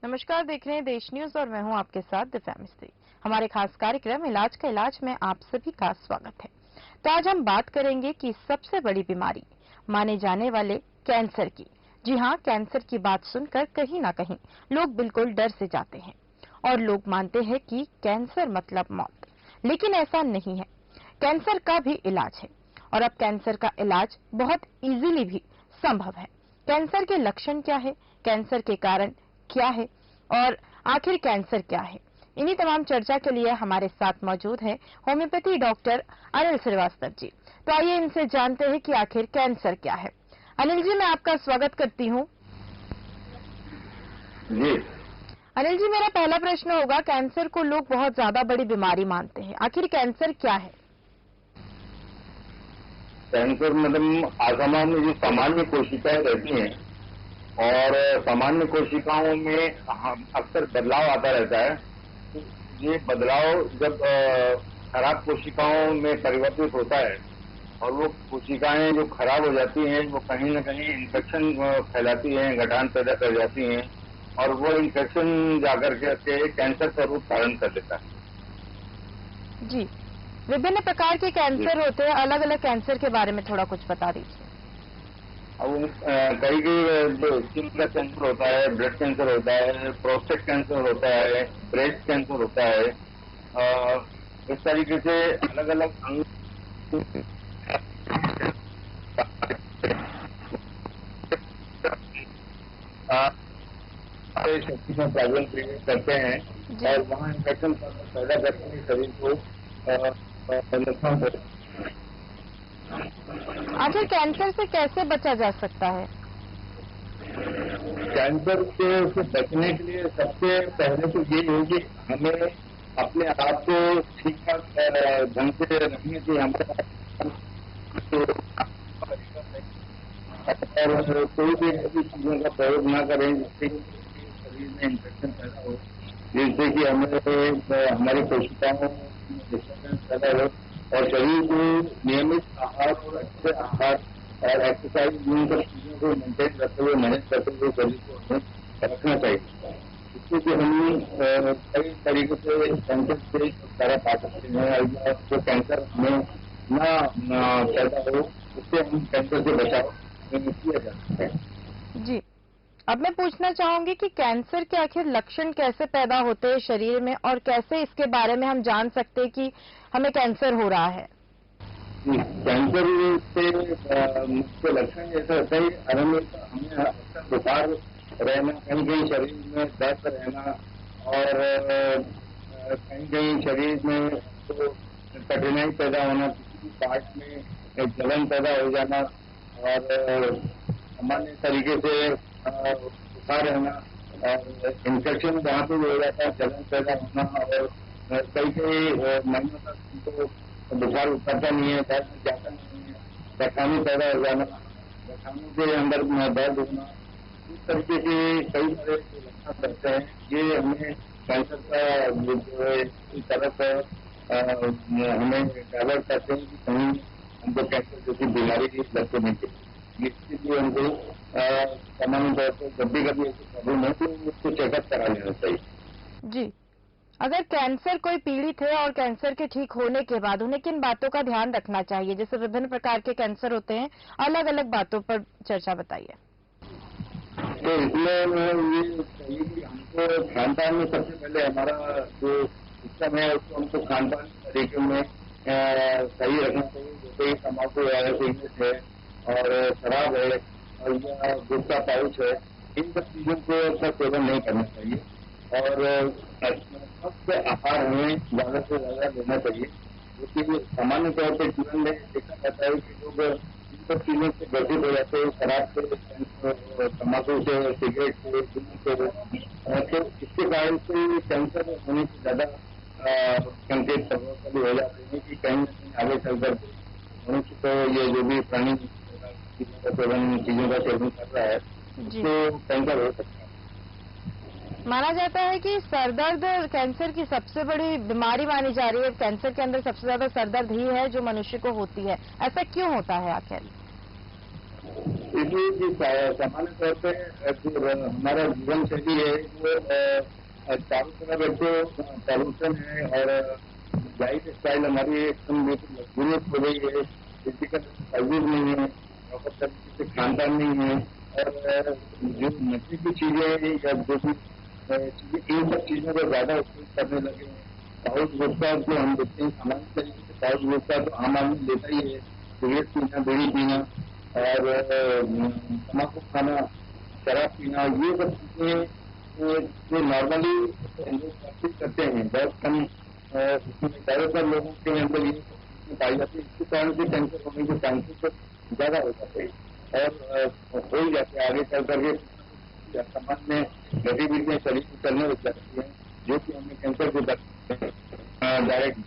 नमस्कार, देख रहे हैं देश न्यूज और मैं हूं आपके साथ दिव्या मिस्त्री। हमारे खास कार्यक्रम इलाज का इलाज में आप सभी का स्वागत है। तो आज हम बात करेंगे कि सबसे बड़ी बीमारी माने जाने वाले कैंसर की। जी हां, कैंसर की बात सुनकर कहीं ना कहीं लोग बिल्कुल डर से जाते हैं और लोग मानते हैं कि कैंसर मतलब मौत, लेकिन ऐसा नहीं है। कैंसर का भी इलाज है और अब कैंसर का इलाज बहुत इजीली भी संभव है। कैंसर के लक्षण क्या है, कैंसर के कारण क्या है और आखिर कैंसर क्या है, इन्हीं तमाम चर्चा के लिए हमारे साथ मौजूद हैं होम्योपैथी डॉक्टर अनिल श्रीवास्तव जी। तो आइए इनसे जानते हैं कि आखिर कैंसर क्या है। अनिल जी, मैं आपका स्वागत करती हूँ। जी अनिल जी, मेरा पहला प्रश्न होगा, कैंसर को लोग बहुत ज्यादा बड़ी बीमारी मानते हैं, आखिर कैंसर क्या है? कैंसर मतलब आसमान में जो सामान्य कोशिकाएं रहती हैं और सामान्य कोशिकाओं में अक्सर बदलाव आता रहता है। तो ये बदलाव जब खराब कोशिकाओं में परिवर्तित होता है और वो कोशिकाएं जो खराब हो जाती हैं वो कहीं ना कहीं इन्फेक्शन फैलाती हैं, गठान पैदा कर जाती हैं और वो इन्फेक्शन जाकर के कैंसर का रूप धारण कर लेता है। जी, विभिन्न प्रकार के कैंसर जी। होते हैं, अलग अलग कैंसर के बारे में थोड़ा कुछ बता दीजिए। अब कई कई जो स्किन का कैंसर होता है, ब्लड कैंसर होता है, प्रोस्टेट कैंसर होता है, ब्रेस्ट कैंसर होता है। इस तरीके से अलग अलग अंग शक्ति में प्रॉब्लम क्रिएट करते हैं और वहाँ इन्फेक्शन पैदा करते हैं शरीर को नुकसान होता है। आखिर कैंसर से कैसे बचा जा सकता है? कैंसर से बचने के लिए सबसे पहले तो ये है कि हमें अपने आप को ठीक ठाक ढंग से रखने की हमारे और कोई भी ऐसी चीजों का प्रयोग ना करें जिससे शरीर में इन्फेक्शन पैदा हो, जिससे कि हमें हमारी कोशिकाओं में डिस्टर्बेंस पैदा हो और शरीर को नियमित आहार और अच्छे आहार और एक्सरसाइज इन सब चीजों को मेंटेन करते हुए, मैनेज करते हुए शरीर को हमें रखना चाहिए। इससे कि हम कई तरीके से कैंसर से छुटकारा पा सकते हैं और जो कैंसर हमें ना पैदा हो, उससे हम कैंसर से बचाव किया जा सकता है। जी, अब मैं पूछना चाहूंगी कि कैंसर के आखिर लक्षण कैसे पैदा होते हैं शरीर में और कैसे इसके बारे में हम जान सकते हैं कि हमें कैंसर हो रहा है? कैंसर से मुख्य लक्षण जैसा होता है, हमें अक्सर बुखार रहना, कहीं कहीं शरीर में दर्द रहना और कहीं कहीं शरीर में तो कठिनाई पैदा होना, किसी भी पार्ट में जलन पैदा हो जाना और सामान्य तरीके से बुखार रहना और इन्फेक्शन जहाँ पे भी हो जाता है, जलन पैदा होना और कई कई महीनों तक उनको बुखार उतरता नहीं है, दर्द जाता नहीं है, गठानी पैदा हो जाना, गठानों के अंदर दर्द होना, इस तरीके के कई सारे लक्षण रहते हैं। ये हमें कैंसर का जो है इस तरफ हमें डायवर्ट करते हैं कि कहीं हमको कैंसर जैसी बीमारी लग तो नहीं चाहिए। इसलिए हमको सामान्य तौर पर जब भी कभी ऐसी प्रॉब्लम है तो उसको चेकअप करा लेना चाहिए। जी, अगर कैंसर कोई पीड़ित है और कैंसर के ठीक होने के बाद उन्हें किन बातों का ध्यान रखना चाहिए? जैसे विभिन्न प्रकार के कैंसर होते हैं, अलग अलग बातों पर चर्चा बताइए। तो इसमें ये चाहिए कि हमको खान पान में सबसे पहले हमारा जो सिस्टम है उसको हमको खान पान तरीके में सही रखना चाहिए। जैसे तम्बाकू है, सिगरेट है और शराब है और या गुटखा पाउच है, इन सब चीजों को का सेवन नहीं करना चाहिए और स्वस्थ आहार हमें ज्यादा से ज्यादा लेना चाहिए। क्योंकि सामान्य तौर पर जीवन में देखा जाता है कि लोग इन सब चीजों से ग्रसित हो जाते हैं, शराब से, तम्बाकू से, सिगरेट से, दूध से, तो इसके कारण से कैंसर होने की ज्यादा संकेत प्रभावशाली हो जाते हैं कि कहीं न कहीं आगे चल करके मनुष्य को ये जो भी प्राणी चीजों का सेवन कर रहा है उसको कैंसर हो सकता है। माना जाता है कि सरदर्द कैंसर की सबसे बड़ी बीमारी मानी जा रही है। कैंसर के अंदर सबसे ज्यादा सरदर्द ही है जो मनुष्य को होती है। ऐसा क्यों होता है आखिर? इसलिए कि सामान्य तौर पे जो हमारा जीवन शैली है वो चारों तरफ एक तो पॉल्यूशन है और लाइफ स्टाइल हमारी एकदम बिल्कुल मजबूत हो गई है। फिजिकल एक्सरसाइज नहीं है, प्रॉपर तरीके से खान पान नहीं है और जो नशे की चीजें या जो भी चीजें इन सब चीजों का ज्यादा उपयोग करने लगे हैं। पाउच गुटखा जो हम देखते हैं सामान्य तरीके से पाउच गुटखा तो आम आदमी लेता ही है। सिगरेट पीना, बीड़ी पीना और तम्बाकू खाना, शराब पीना, ये सब चीजें जो नॉर्मली लोग प्रैक्टिस करते हैं बहुत कम इसमें ज्यादातर लोगों के अंदर ये सब चीजें पाई जाती है। इसके कारण से कैंसर होने के चांसेस ज्यादा हो जाते हैं और हो ही जाते हैं आगे चल करके समाज में गतिविधियां शरीर में चलने लग जाती हैं जो कि हमें कैंसर को डायरेक्ट।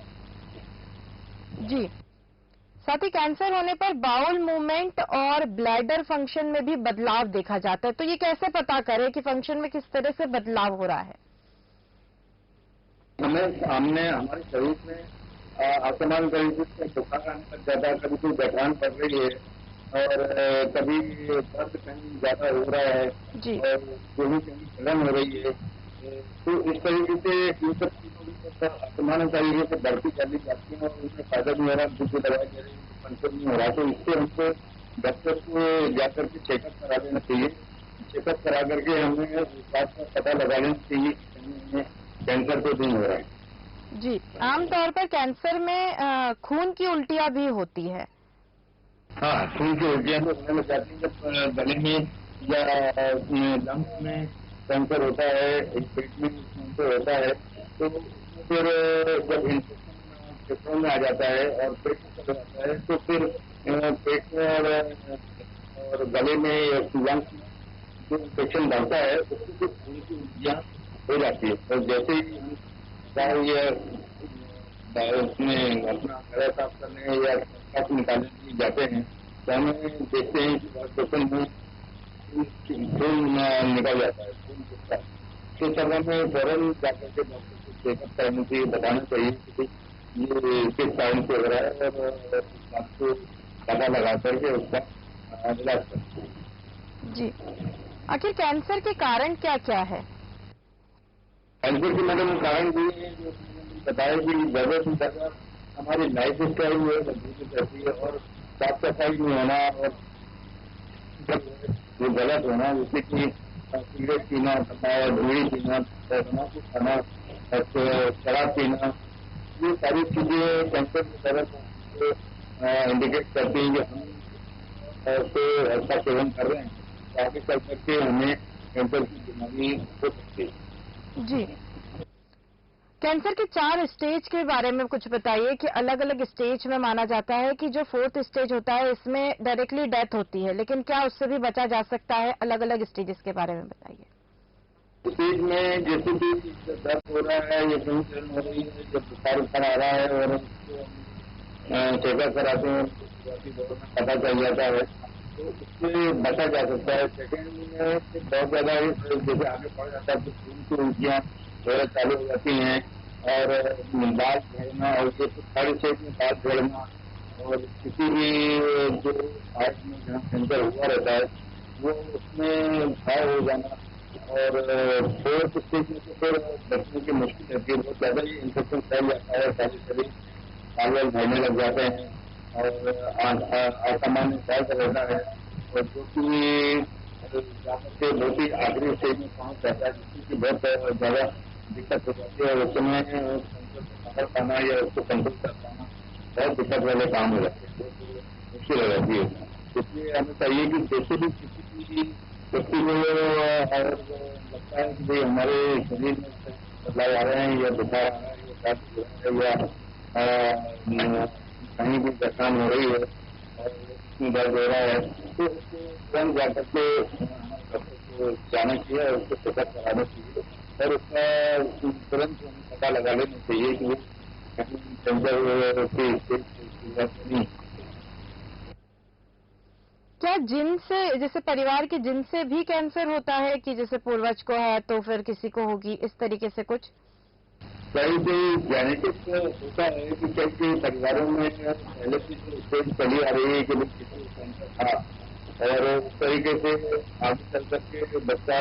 जी, साथ ही कैंसर होने पर बाउल मूवमेंट और ब्लैडर फंक्शन में भी बदलाव देखा जाता है, तो ये कैसे पता करें कि फंक्शन में किस तरह से बदलाव हो रहा है? हमने हमारे शरीर में असमान तरीके से बुखार आने लग जाता है, कभी कोई गठान पड़ रही है और कभी दर्द कहीं ज्यादा हो रहा है और कहीं कहीं जलन हो रही है। तो इस तरीके से इन सब चीजों की असमान तरीके से बढ़ती चली जाती है और उनमें फायदा नहीं हो रहा, दूसरी दवाई दे रही है, कंट्रोल नहीं हो रहा। तो इससे हमको डॉक्टर को जाकर के चेकअप करा लेना चाहिए। चेकअप करा करके हमें इस बात का पता लगा लेना चाहिए कि हमें कैंसर तो नहीं हो रहा है। जी, आमतौर पर कैंसर में खून की उल्टियां भी होती है। हाँ, खून की उल्टियां तो होने लग जाती है जब गले में या लंग्स में कैंसर होता है, पेट में कैंसर होता है तो फिर जब इन्फेक्शन फेफड़ों में आ जाता है और पेट में चला जाता है तो फिर पेट में और गले में या लंग्स में जो इन्फेक्शन बढ़ता है उससे फिर खून की उल्टियां हो जाती है। और जैसे ही हम उसमें अपना गला साफ करने या साफ निकालने के लिए जाते हैं तो हमें देखते हैं कि ऑपरेशन में खून निकल जाता है, खून गिरता है। तो तब हमें फौरन जाकर के डॉक्टर को चेकअप करने चाहिए, बताना चाहिए कि ये किस कारण से हो रहा है और उस बात को पता लगा करके उसका इलाज करते हैं। जी, आखिर कैंसर के कारण क्या क्या है? कैंसर के मैडम कारण भी है जो बताया कि ज्यादा से ज्यादा हमारी लाइफ स्टाइल जो है बदलती रहती है और साफ सफाई नहीं होना और जो गलत होना जैसे कि सिगरेट पीना, बीड़ी पीना, तम्बाकू खाना, शराब पीना, ये सारी चीजें कैंसर की तरफ इंडिकेट करती हैं कि हम तो ऐसा सेवन कर रहे हैं तो आगे चल करके हमें कैंसर की बीमारी हो सकती है। जी, कैंसर के 4 स्टेज के बारे में कुछ बताइए कि अलग अलग स्टेज में माना जाता है कि जो 4th स्टेज होता है इसमें डायरेक्टली डेथ होती है, लेकिन क्या उससे भी बचा जा सकता है? अलग अलग स्टेजेस के बारे में बताइए। स्टेज में जैसे भी दर्द हो रहा है या कहीं जलन हो रही है, जब बुखार उखार आ रहा है और उसको चेकअप कराते हैं तो पता चल जाता है तो उससे बचा जा सकता है। सेकेंड में बहुत ज्यादा जैसे आगे बढ़ जाता है तो खून की उल्टियां वगैरह चालू हो जाती हैं और बाल झड़ना और ये तो थर्ड स्टेज में बाल झड़ना और किसी भी जो हार्ट में जहाँ कैंसर हुआ रहता है वो उसमें घाव हो जाना और 4th स्टेज में तो फिर बचने की मुश्किल रहती है। बहुत ज्यादा ही इन्फेक्शन फैल जाता है, सारे शरीर बाल बाल झड़ने लग जाते हैं और असामान्य दर्द रहता है और जो कि जाकर के बहुत ही आखिरी स्टेज में पहुंच जाता है जिसकी बहुत ज्यादा दिक्कत हो जाती है और उस समय कैंसर से बाहर पाना या उसको कंट्रोल कर पाना बहुत दिक्कत वाले काम हो जाते हैं, बहुत मुश्किल हो जाती है। इसलिए हमें चाहिए कि जैसे भी किसी भी व्यक्ति को लगता है कि भाई हमारे शरीर में बदलाव आ रहे हैं या बुखार आ रहा है या काफी हो रहा है या कहीं भी परेशान हो रही है और उसमें दर्द हो रहा है तो उसको तुरंत जाकर के डॉक्टर को जाना चाहिए और उसको चेकअप कराना चाहिए और उसका तुरंत पता लगा लेना चाहिए कि वो कहीं कैंसर की स्टेज नहीं। क्या जिन से, जैसे परिवार के जिन से भी कैंसर होता है कि जैसे पूर्वज को है तो फिर किसी को होगी, इस तरीके से कुछ? कहीं से जेनेटिक्स होता है कि कई परिवारों में पहले से जो स्टेज चली आ रही है कि किसी को कैंसर था और उस तरीके से आगे चल करके बच्चा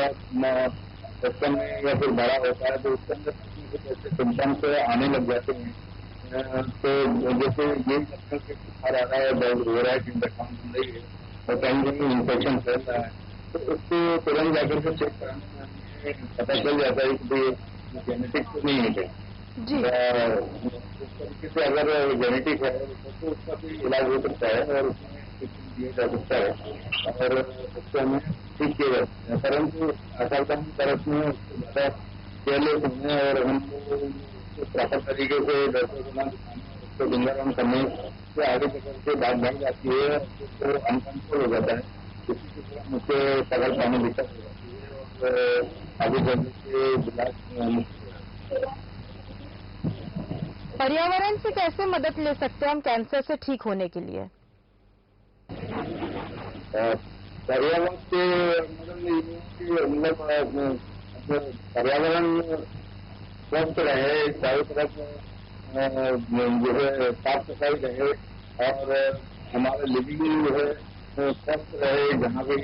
बचपन में या फिर बड़ा होता है तो उसके अंदर कुछ न कुछ ऐसे सिम्टम्स आने लग जाते हैं। तो जैसे ये लक्षण के बुखार आ रहा है, दर्द हो रहा है, कि जुकाम हो रही है और कहीं कहीं इन्फेक्शन फैल रहा है, तो उसको तुरंत जाकर के चेक कराने में हमें पता चल जाता है कि भाई जेनेटिक तो नहीं है कहीं। जी इस तरीके से अगर जेनेटिक है तो उसका भी इलाज हो सकता है और उसमें ट्रीटमेंट दिया जा सकता है और उसको हमें ठीक किया जा सकता है। परंतु असावधान तरफ में उसको ज्यादा केयरलेस होने और हमको उसको प्रॉपर तरीके से डॉक्टर को ना दिखाने और उसको निंदाराम करने से आगे चल के बात बढ़ जाती है और वो अनकंट्रोल हो जाता है, जिसकी की तरह मुझसे पकड़ पाने दिक्कत हो जाती है और आगे चलने के इलाज मुश्किल हो जाता है। पर्यावरण से कैसे मदद ले सकते हैं हम कैंसर से ठीक होने के लिए? पर्यावरण से मतलब ये है कि मतलब पर्यावरण स्वस्थ रहे, चारों तरफ जो है साफ सफाई रहे और हमारा लिविंग जो है स्वस्थ रहे, जहाँ भी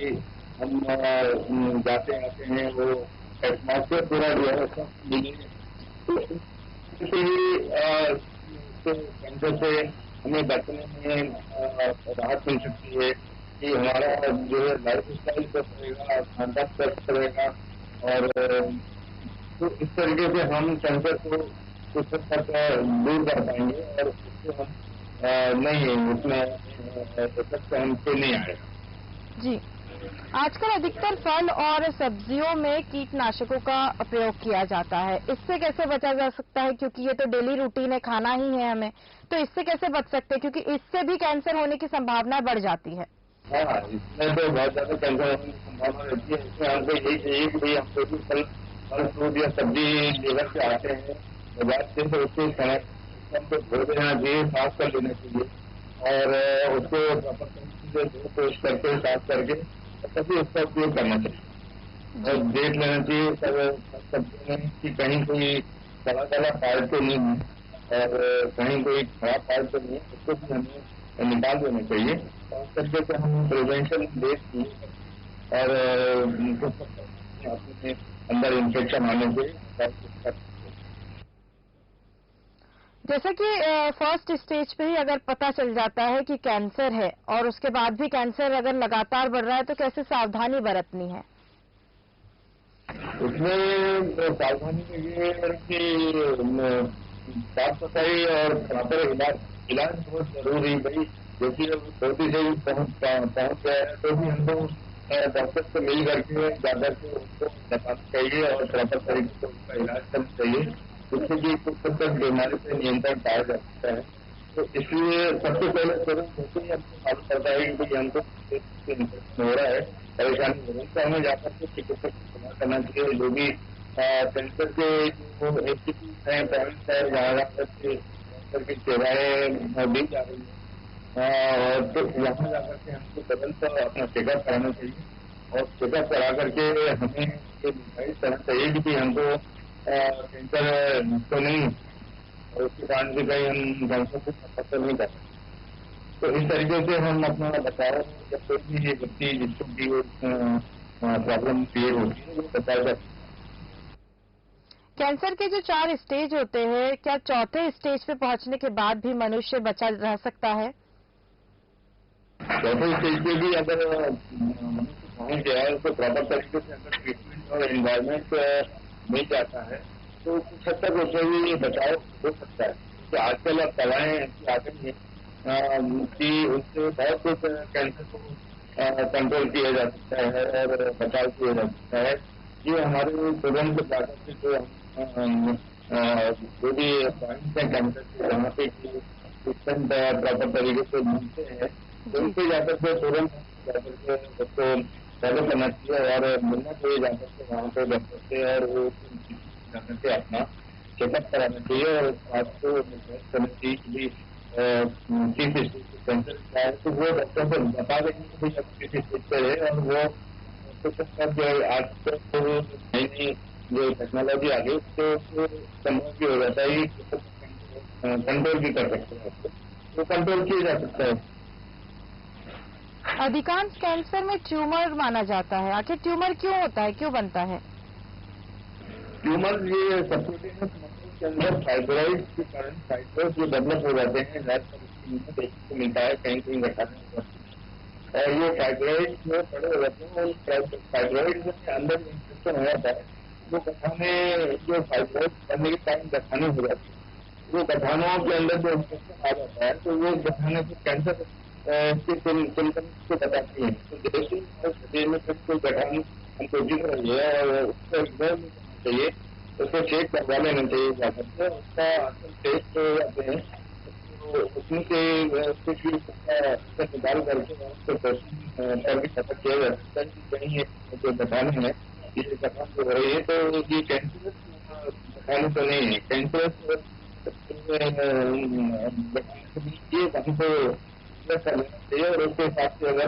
हम जाते आते हैं वो एटमॉस्फेयर पूरा जो है स्वस्थ मिले, तो इससे कैंसर से हमें बचने में राहत मिल सकती है कि हमारा जो है लाइफ स्टाइल स्वस्थ रहेगा, खान पान स्वस्थ रहेगा और तो इस तरीके से हम कैंसर को कुछ हद तक दूर कर पाएंगे और उससे हम नहीं उसमें इफेक्ट हमसे नहीं आएगा। जी, आजकल अधिकतर फल और सब्जियों में कीटनाशकों का प्रयोग किया जाता है, इससे कैसे बचा जा सकता है? क्योंकि ये तो डेली रूटीन है, खाना ही है हमें, तो इससे कैसे बच सकते हैं? क्योंकि इससे भी कैंसर होने की संभावना बढ़ जाती है। हाँ, इसमें तो बहुत ज्यादा कैंसर होने की संभावना रहती है। इसमें हमको यही चाहिए कि भाई हम कोई भी फल फ्रूट या सब्जी लेकर के आते हैं बाजार से, तो उसको उसको हमको धो देना चाहिए, साफ कर लेना चाहिए और उसको प्रॉपर तरीके से धो पोछ करके साफ करके तभी उसका उपयोग करना चाहिए और देख लेना चाहिए सब सब्जियों में कि कहीं कोई सड़ा गला पार्ट तो नहीं है और कहीं कोई खराब पार्ट तो नहीं है, उसको भी हमें निकाल देना चाहिए और इस तरीके से हम प्रिवेंशन देख और अपने अंदर इन्फेक्शन आने से जैसा कि फर्स्ट स्टेज पे ही अगर पता चल जाता है कि कैंसर है और उसके बाद भी कैंसर अगर लगातार बढ़ रहा है तो कैसे सावधानी बरतनी है? उसमें सावधानी तो ये है कि साफ सफाई और प्रॉपर इलाज बहुत जरूरी भाई, क्योंकि अब छोटी से भी पहुंच गया है तो भी हमको डॉक्टर से मिल करके जाकर के उनको बताना चाहिए और प्रॉपर तरीके से उनका इलाज करना चाहिए, जिससे कि कुछ हद तक बीमारी से नियंत्रण पाया जा सकता है। तो इसलिए सबसे पहले तुरंत होते ही हमको मालूम पड़ता है कि भाई हमको इन्फेक्शन हो रहा है, परेशानी हो रही है, तो हमें जाकर के चिकित्सक से सलाह करना चाहिए। जो भी कैंसर के जो इंस्टीट्यूट है, पॉइंट है, जहाँ कैंसर की सेवाएं दी जा रही है, तो वहाँ जाकर के हमको तुरंत अपना चेकअप कराना चाहिए और चेकअप करा करके हमें ये निर्धारित करना चाहिए कि हमको कैंसर तो नहीं और उसके कारण से कहीं हम कैंसर को पता नहीं कर सकते। तो इस तरीके से हम अपना बचाव जब कोई भी व्यक्ति जिसको भी प्रॉब्लम क्रिएट होती है वो बचाव कर। कैंसर के जो 4 स्टेज होते हैं, क्या चौथे स्टेज पे पहुंचने के बाद भी मनुष्य बचा रह सकता है? चौथे स्टेज पे भी अगर मनुष्य पहुंच गया है उसको प्रॉपर तरीके से अगर ट्रीटमेंट और एनवायरमेंट मिल जाता है तो कुछ हद तक उससे भी बचाव हो सकता है, क्योंकि आजकल अब दवाएं ऐसी आ गई हैं कि उससे बहुत कुछ कैंसर को कंट्रोल किया जा सकता है और बचाव किया जा सकता है। ये हमारे तुरंत जाकर के जो भी पॉइंट्स हैं कैंसर के जहाँ पे ट्रीटमेंट प्रॉपर तरीके से मिलते हैं उनसे जाकर के तुरंत जाकर के उसको फॉलो करना चाहिए और मिलना चाहिए जाकर के वहाँ पे डॉक्टर से और वो जाकर के अपना चेकअप कराना चाहिए और आपको निर्धारित करना चाहिए कि भी किस स्टेज पे कैंसर का है, तो वो डॉक्टर को बता देंगे कि भाई अब किस स्टेज पे है और वो कुछ तक जो आज तो नई नई जो टेक्नोलॉजी आ गई उसको संभव भी हो जाता है कि कंट्रोल भी कर सकते हैं उसको, तो कंट्रोल किया जा सकता है। अधिकांश कैंसर में ट्यूमर माना जाता है, आखिर ट्यूमर क्यों होता है, क्यों बनता है? ट्यूमर ये सबक्यूटेनियस मसल के अंदर फाइब्रॉइड के कारण फाइब्रोस जो डेवलप हो जाते हैं, ज्यादातर देखने को मिलता है कहीं कहीं गठाने। और ये फाइब्रॉइड जो बड़े हो जाते हैं, उन फाइब्रॉइड के अंदर इन्फेक्शन हो जाता है, वो गठाने जो फाइब्रॉइड बनने के टाइम गठाने हो जाती है, वो गठानों के अंदर जो इन्फेक्शन आ जाता है तो वो गठाने को कैंसर के सिम्टम्स को बताती है। तो जैसे ही शरीर में कोई गठान हमको दिख रही है और उसको इग्नोर नहीं करना चाहिए, उसको चेक करवा लेना चाहिए जाकर के। उसका असल टेस्ट हो जाते हैं तो उसमें से कुछ भी उसका निकाल करके उसको टेस्टिंग करके पता किया जा सकता है कि कहीं ये जो गठान है, ये गठान जो हो रही है तो ये कैंसरस गठान तो नहीं है। कैंसरस ये हमको कर लेना चाहिए और उसके हिसाब से अगर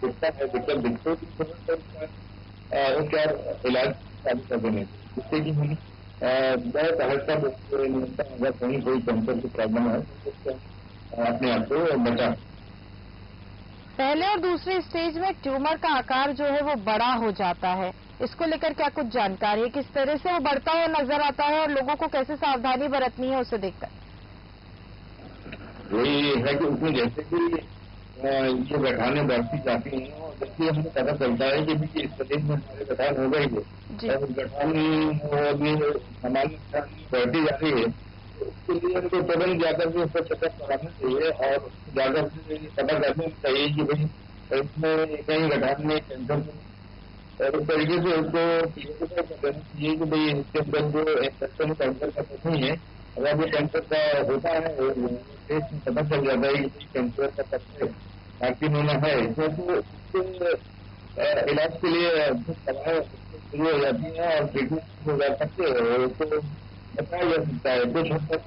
दिखता है दिक्कत दिखते तो उसका इलाज चालू कर देने जिससे कि हम बहुत हल्का अगर कहीं कोई कैंसर की प्रॉब्लम है तो उसको अपने आप को बचा। पहले और दूसरे स्टेज में ट्यूमर का आकार जो है वो बड़ा हो जाता है, इसको लेकर क्या कुछ जानकारी है, किस तरह से वो बढ़ता हुआ नजर आता है और लोगों को कैसे सावधानी बरतनी है उसे देखकर? वही है कि उसमें जैसे कि ये गठाने बढ़ती जाती हैं और जैसे हमें पता चलता है कि इस शरीर में हमारे गठान हो गई है और गठान अभी सामान्य बढ़ती जा रही है, तो उसके लिए हमको तुरंत जाकर के उसका चेकअप कराना चाहिए और जाकर के पता करना चाहिए कि भाई इसमें कहीं गठान में कैंसर और इस तरीके से उसको क्लियर कर देना चाहिए कि भाई इसके अंदर जो इन्फेक्शन कैंसर का तो नहीं है। अगर वो कैंसर का होता है टेस्ट में पता चल जाता है कि कैंसर का सबसे कार्सिनोमा है तो उसके इलाज के लिए दवाएं शुरू हो जाती हैं और ट्रीटमेंट हो जा सकते हैं और उसको बताया जा सकता है। कुछ हद तक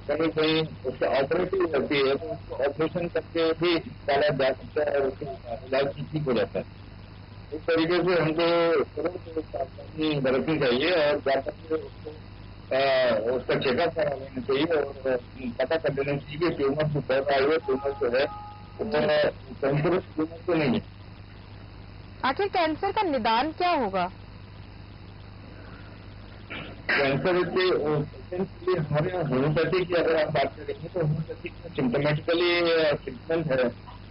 कहीं कहीं उसका ऑपरेटिव होती है तो उसको ऑपरेशन करके भी निकाला जा सकता है और उसके इलाज ठीक हो जाता है। इस तरीके से हमको तुरंत सावधानी बरतनी चाहिए और जाकर के उसको उसका चेकअप करा लेना चाहिए और पता कर लेना चाहिए कि ट्यूमर जो बढ़ रहा है ट्यूमर जो है वो कैंसरस ट्यूमर तो नहीं है। आखिर कैंसर का निदान क्या होगा? कैंसर के पेशेंट के लिए हमारे यहाँ होम्योपैथी की अगर आप बात करेंगे तो होम्योपैथी में सिम्टोमेटिकली ट्रीटमेंट है और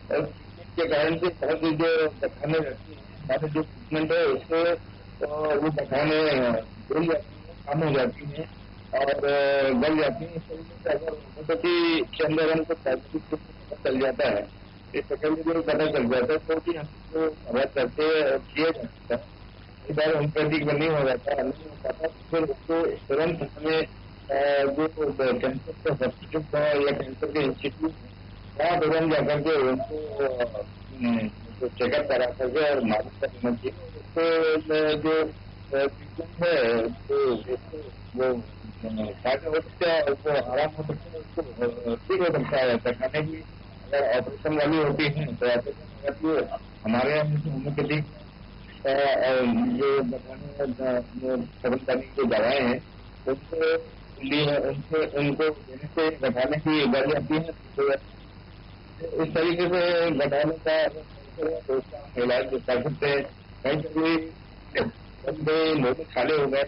ट्रीटमेंट के कारण से बहुत जो गठाने रहती है हमारे जो ट्रीटमेंट है उससे वो गठाने धुल जाती है, कम हो जाती है और गल जाती है। इस तरीके से अगर होम्योपैथी के अंदर हमको पॉजिटिव पता चल जाता है, इस सेकेंडरी में पता चल जाता है तो भी हमको अवैध करके किया जा सकता है। कई बार होम्योपैथिक में नहीं हो जाता, नहीं हो पाता तो फिर उसको तुरंत हमें जो कैंसर का हॉस्पिटल या कैंसर के इंस्टीट्यूट वहाँ तुरंत जाकर के उनको चेकअप करा करके और मालूम कर देना चाहिए। उसको जो ट्रीटमेंट है तो उसको वो फायदा हो सकता है, उसको आराम हो सकता है, उसको ठीक हो सकता है। खाने की अगर ऑपरेशन वाली होती है तो ऑपरेशन होती है हमारे यहाँ होम्योपैथिक जो सेवन करने की जो दवाएं हैं उनको लिए उनको देने से घटाने की बढ़ जाती है। तो इस तरीके से घटाने का तो उसका इलाज कर सकते हैं। कहीं कभी लोग खाले हो गए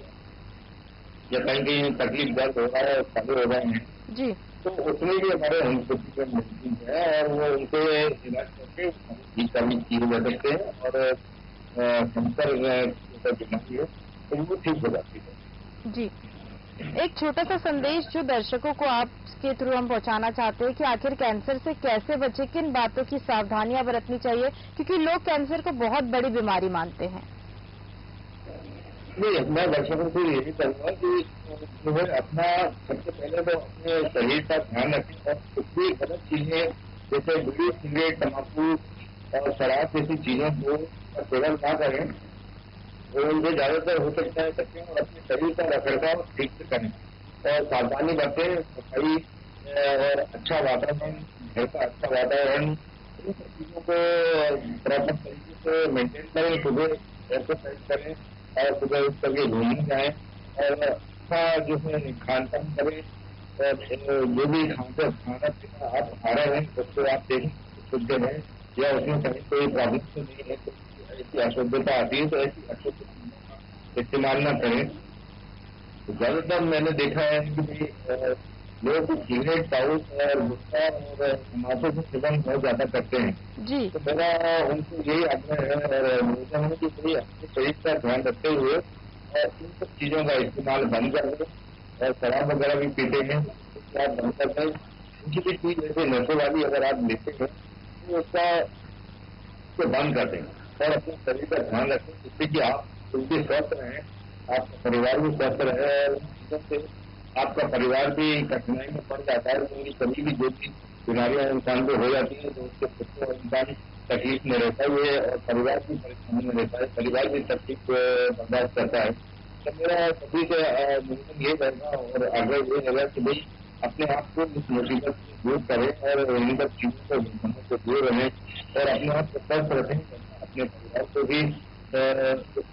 या कहीं कहीं तकलीफ दर्द हो रहा है खाले हो गए हैं जी, तो उसमें भी हमारे होम्योपैथी मेडिसिन है और वो उनके इलाज करके ठीक करने की जा सकते हैं और कैंसर बीमारी है तो वो ठीक हो जाती है। जी। एक छोटा सा संदेश जो दर्शकों को आपके थ्रू हम पहुंचाना चाहते हैं कि आखिर कैंसर से कैसे बचे, किन बातों की सावधानियां बरतनी चाहिए, क्योंकि लोग कैंसर को बहुत बड़ी बीमारी मानते हैं। नहीं, मैं दर्शकों को यही कहूँगा कि जो है अपना सबसे पहले तो अपने शरीर का ध्यान रखें और कुछ भी गलत चीजें जैसे बीड़ी सिगरेट तम्बाकू और शराब जैसी चीजों को सेवन ना करें वो उनसे ज्यादातर हो सकता है सकें और अपने शरीर का रखरखाव ठीक से करें और सावधानी बरतें। सफाई और अच्छा वातावरण, घर का अच्छा वातावरण, इन सब चीजों को प्रॉपर तरीके से मेंटेन करें। सुबह एक्सरसाइज करें और सुबह उठ करके घूमने जाएं और अच्छा जो है खान पान करें और जो भी खाना पीना आप खा रहे हैं उसको आप देखें शुद्ध है या उसमें कहीं कोई प्रॉब्लम तो नहीं है, तो ऐसी अशुद्धता आती है तो ऐसी अशुद्ध चीजों का इस्तेमाल न करें। तो ज्यादातर मैंने देखा है कि भाई लोग सिगरेट, पाउच और गुटखा और तम्बाकू का सेवन बहुत ज्यादा करते हैं। जी। तो मेरा उनको यही आग्रह है और निवेदन है कि भाई अपने शरीर का ध्यान रखते हुए और इन सब चीजों का इस्तेमाल बंद कर दें। और शराब वगैरह भी पीते हैं तो आप बंद कर दें। उनकी भी चीज जैसे नशे वाली अगर आप लेते हैं तो उसको बंद कर दें और अपने शरीर का ध्यान रखें, जिससे कि आप बिल्कुल स्वस्थ रहें, आपका परिवार भी स्वस्थ रहे और उन चीजों से आपका परिवार भी कठिनाई में पड़ जाता है, क्योंकि कभी भी जो भी बीमारियां इंसान को हो जाती हैं तो उसके खुद को इंसान तकलीफ में रहता ही है और परिवार भी परेशानी में रहता है, परिवार भी तकलीफ बर्दाश्त करता है। तो मेरा सभी से निवेदन ये रहेगा और आग्रह ये रहेगा कि भाई अपने आप को इस मुसीबत से दूर करें और इन सब चीजों से दूर रहें और अपने आप को स्वस्थ रखें, अपने परिवार को भी इस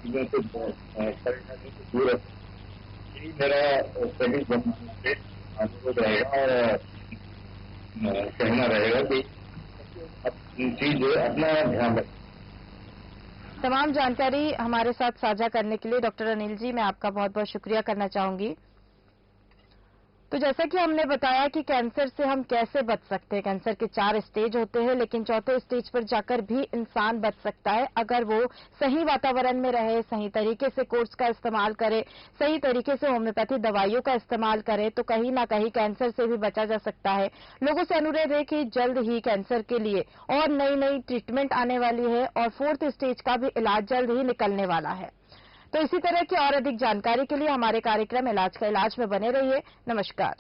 चीजों से परेशानी से दूर रखें। यही मेरा सभी जनमानस से अनुरोध रहेगा और कहना रहेगा कि चीज अपना ध्यान रखें। तमाम जानकारी हमारे साथ साझा करने के लिए डॉक्टर अनिल जी, मैं आपका बहुत बहुत शुक्रिया करना चाहूंगी। तो जैसा कि हमने बताया कि कैंसर से हम कैसे बच सकते हैं, कैंसर के 4 स्टेज होते हैं, लेकिन चौथे स्टेज पर जाकर भी इंसान बच सकता है अगर वो सही वातावरण में रहे, सही तरीके से कोर्स का इस्तेमाल करे, सही तरीके से होम्योपैथी दवाइयों का इस्तेमाल करे, तो कहीं ना कहीं कैंसर से भी बचा जा सकता है। लोगों से अनुरोध है कि जल्द ही कैंसर के लिए और नई नई ट्रीटमेंट आने वाली है और 4th स्टेज का भी इलाज जल्द ही निकलने वाला है। तो इसी तरह की और अधिक जानकारी के लिए हमारे कार्यक्रम इलाज का इलाज में बने रहिए। नमस्कार।